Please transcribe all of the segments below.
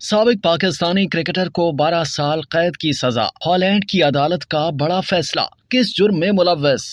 साबिक पाकिस्तानी क्रिकेटर को 12 साल कैद की सजा। हॉलैंड की अदालत का बड़ा फैसला, किस जुर्म में मुलव्वस।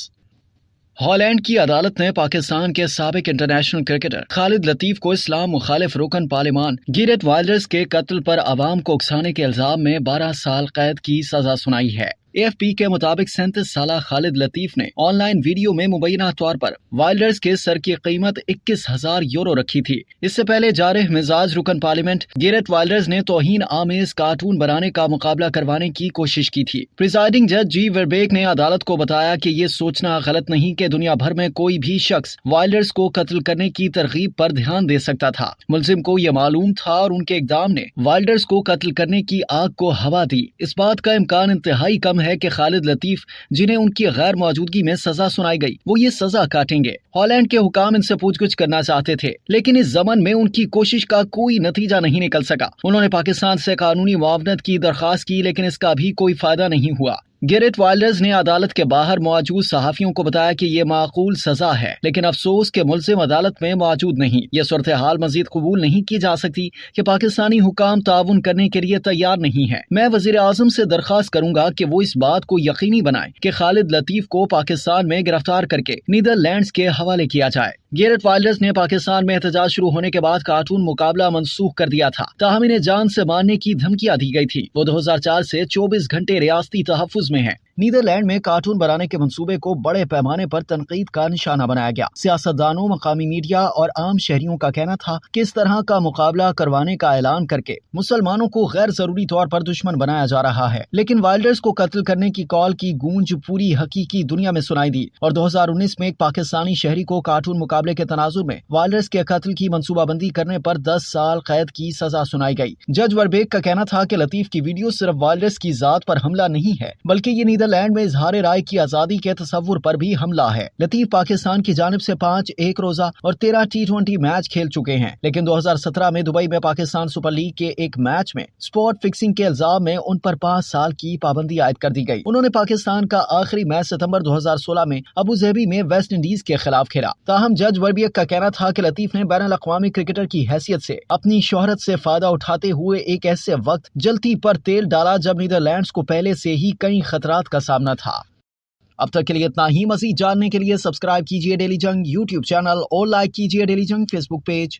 हॉलैंड की अदालत ने पाकिस्तान के साबिक इंटरनेशनल क्रिकेटर खालिद लतीफ को इस्लाम मुखालिफ रुकन पार्लिमान गैरेट वाइल्डर्स के कत्ल पर अवाम को उकसाने के इल्जाम में 12 साल कैद की सजा सुनाई है। AFP के मुताबिक 37 साला खालिद लतीफ ने ऑनलाइन वीडियो में मुबैना तौर पर वाइल्डर्स के सर की कीमत 21,000 यूरो रखी थी। इससे पहले जारिह मिजाज रुकन पार्लियामेंट गैरेट वाइल्डर्स ने तौहीन आमेज कार्टून बनाने का मुकाबला करवाने की कोशिश की थी। प्रिजाइडिंग जज जी वर्बेक ने अदालत को बताया कि ये सोचना गलत नहीं कि दुनिया भर में कोई भी शख्स वाइल्डर्स को कत्ल करने की तरगीब पर ध्यान दे सकता था। मुलजिम को यह मालूम था और उनके इक़दाम ने वाइल्डर्स को कत्ल करने की आग को हवा दी। इस बात का इम्कान इंतहाई कम है कि खालिद लतीफ, जिन्हें उनकी गैर मौजूदगी में सजा सुनाई गई, वो ये सजा काटेंगे। हॉलैंड के हुकाम इनसे पूछगछ करना चाहते थे, लेकिन इस जमन में उनकी कोशिश का कोई नतीजा नहीं निकल सका। उन्होंने पाकिस्तान से कानूनी मुआवनत की दरख्वास्त की, लेकिन इसका भी कोई फायदा नहीं हुआ। गैरेट वाइल्डर्स ने अदालत के बाहर मौजूद सहाफियों को बताया कि ये माकूल सजा है, लेकिन अफसोस के मुल्जिम अदालत में मौजूद नहीं। यह सूरत हाल मजीद कबूल नहीं की जा सकती कि पाकिस्तानी हुकाम ताउन करने के लिए तैयार नहीं है। मैं वजीर आजम से दरखास्त करूंगा कि वो इस बात को यकीनी बनाए कि खालिद लतीफ को पाकिस्तान में गिरफ्तार करके नीदरलैंड्स के हवाले किया जाए। गैरेट वाइल्डर्स ने पाकिस्तान में एहतजाज शुरू होने के बाद कार्टून मुकाबला मनसूख कर दिया था, ताहम इन्हें जान से मारने की धमकियां दी गई थी। वो 2004 से 24 घंटे रियासती तहफ्फुज में है। नीदरलैंड में कार्टून बनाने के मंसूबे को बड़े पैमाने पर तनकीद का निशाना बनाया गया। सियासतदानों, मकामी मीडिया और आम शहरियों का कहना था कि इस तरह का मुकाबला करवाने का ऐलान करके मुसलमानों को गैर जरूरी तौर पर दुश्मन बनाया जा रहा है। लेकिन वाइल्डर्स को कत्ल करने की कॉल की गूंज पूरी हकीकी दुनिया में सुनाई दी और 2019 में एक पाकिस्तानी शहरी को कार्टून मुकाबले के तनाजुर में वाइल्डर्स के कत्ल की मंसूबाबंदी करने पर 10 साल कैद की सजा सुनाई गई। जज वर्बेक का कहना था कि लतीफ की वीडियो सिर्फ वाइल्डर्स की जात पर हमला नहीं है, बल्कि ये नीदरलैंड में इजहार राय की आजादी के तस्वुर पर भी हमला है। लतीफ पाकिस्तान की जानिब से 5 एक रोजा और 13 T20 मैच खेल चुके हैं, लेकिन 2017 में दुबई में पाकिस्तान सुपर लीग के एक मैच में स्पॉट फिक्सिंग के इल्जाम में उन पर 5 साल की पाबंदी आयद कर दी गई। उन्होंने पाकिस्तान का आखिरी मैच सितंबर 2016 में अबू धाबी में वेस्ट इंडीज के खिलाफ खेला। ताहम जज वर्बियक का कहना था कि लतीफ ने बैनुल अक़वामी क्रिकेटर की हैसियत से अपनी शोहरत से फायदा उठाते हुए एक ऐसे वक्त जल्दी पर तेल डाला जब नीदरलैंड्स को पहले से ही कई खतरात का सामना था। अब तक के लिए इतना ही। मज़ीद जानने के लिए सब्सक्राइब कीजिए डेली जंग यूट्यूब चैनल और लाइक कीजिए डेली जंग फेसबुक पेज।